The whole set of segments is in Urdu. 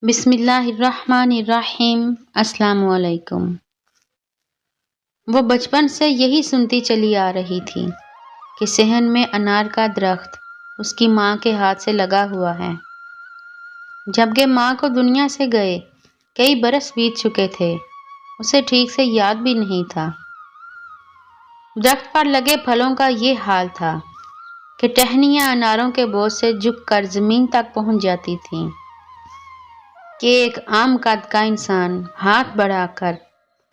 بسم اللہ الرحمن الرحیم۔ السلام علیکم۔ وہ بچپن سے یہی سنتی چلی آ رہی تھی کہ صحن میں انار کا درخت اس کی ماں کے ہاتھ سے لگا ہوا ہے، جبکہ ماں کو دنیا سے گئے کئی برس بیت چکے تھے، اسے ٹھیک سے یاد بھی نہیں تھا۔ درخت پر لگے پھلوں کا یہ حال تھا کہ ٹہنیاں اناروں کے بوجھ سے جھک کر زمین تک پہنچ جاتی تھیں کہ ایک عام قد کا انسان ہاتھ بڑھا کر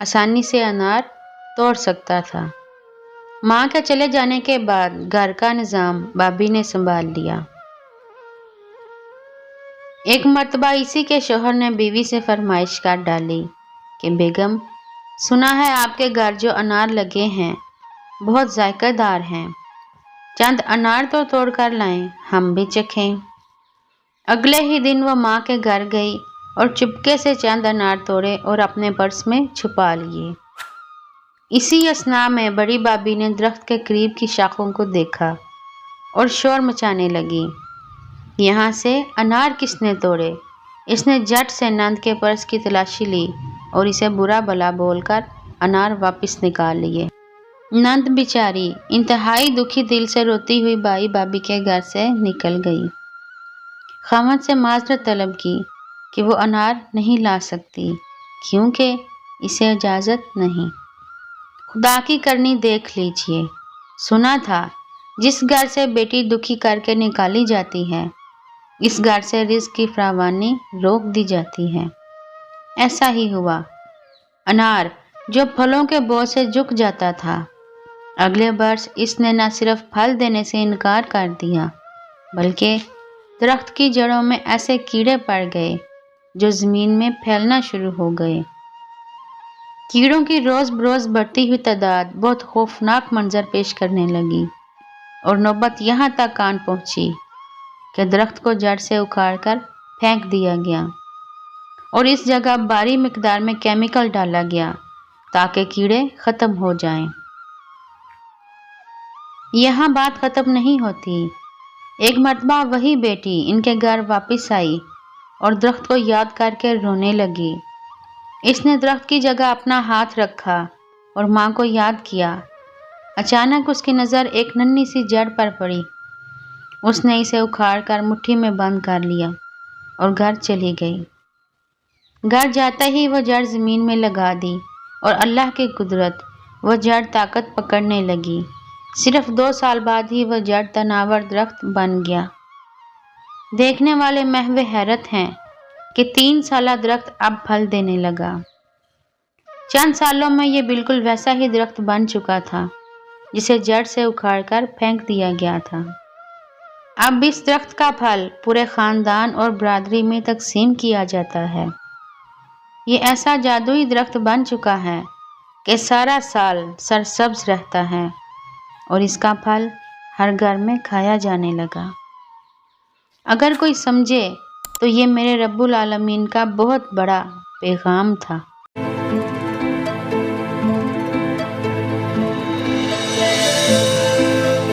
آسانی سے انار توڑ سکتا تھا۔ ماں کے چلے جانے کے بعد گھر کا نظام بھابھی نے سنبھال لیا۔ ایک مرتبہ اسی کے شوہر نے بیوی سے فرمائش کر ڈالی کہ بیگم، سنا ہے آپ کے گھر جو انار لگے ہیں بہت ذائقہ دار ہیں، چند انار تو توڑ کر لائیں، ہم بھی چکھیں۔ اگلے ہی دن وہ ماں کے گھر گئی اور چپکے سے چند انار توڑے اور اپنے پرس میں چھپا لیے۔ اسی اثناء میں بڑی بھابھی نے درخت کے قریب کی شاخوں کو دیکھا اور شور مچانے لگی، یہاں سے انار کس نے توڑے؟ اس نے جھٹ سے نند کے پرس کی تلاشی لی اور اسے برا بھلا بول کر انار واپس نکال لیے۔ نند بیچاری انتہائی دکھی دل سے روتی ہوئی بھائی بھابھی کے گھر سے نکل گئی، خاوند سے معذرت طلب کی کہ وہ انار نہیں لا سکتی کیونکہ اسے اجازت نہیں۔ خدا کی کرنی دیکھ لیجئے، سنا تھا جس گھر سے بیٹی دکھی کر کے نکالی جاتی ہے اس گھر سے رزق کی فراوانی روک دی جاتی ہے۔ ایسا ہی ہوا۔ انار جو پھلوں کے بوجھ سے جھک جاتا تھا، اگلے برس اس نے نہ صرف پھل دینے سے انکار کر دیا بلکہ درخت کی جڑوں میں ایسے کیڑے پڑ گئے جو زمین میں پھیلنا شروع ہو گئے۔ کیڑوں کی روز بروز بڑھتی ہوئی تعداد بہت خوفناک منظر پیش کرنے لگی اور نوبت یہاں تک آن پہنچی کہ درخت کو جڑ سے اکھاڑ کر پھینک دیا گیا اور اس جگہ بھاری مقدار میں کیمیکل ڈالا گیا تاکہ کیڑے ختم ہو جائیں۔ یہاں بات ختم نہیں ہوتی۔ ایک مرتبہ وہی بیٹی ان کے گھر واپس آئی اور درخت کو یاد کر کے رونے لگی۔ اس نے درخت کی جگہ اپنا ہاتھ رکھا اور ماں کو یاد کیا۔ اچانک اس کی نظر ایک ننھی سی جڑ پر پڑی، اس نے اسے اکھاڑ کر مٹھی میں بند کر لیا اور گھر چلی گئی۔ گھر جاتے ہی وہ جڑ زمین میں لگا دی اور اللہ کی قدرت، وہ جڑ طاقت پکڑنے لگی۔ صرف 2 سال بعد ہی وہ جڑ تناور درخت بن گیا۔ دیکھنے والے محو حیرت ہیں کہ 3 سالہ درخت اب پھل دینے لگا۔ چند سالوں میں یہ بالکل ویسا ہی درخت بن چکا تھا جسے جڑ سے اکھاڑ کر پھینک دیا گیا تھا۔ اب اس درخت کا پھل پورے خاندان اور برادری میں تقسیم کیا جاتا ہے۔ یہ ایسا جادوئی درخت بن چکا ہے کہ سارا سال سرسبز رہتا ہے اور اس کا پھل ہر گھر میں کھایا جانے لگا۔ اگر کوئی سمجھے تو یہ میرے رب العالمین کا بہت بڑا پیغام تھا۔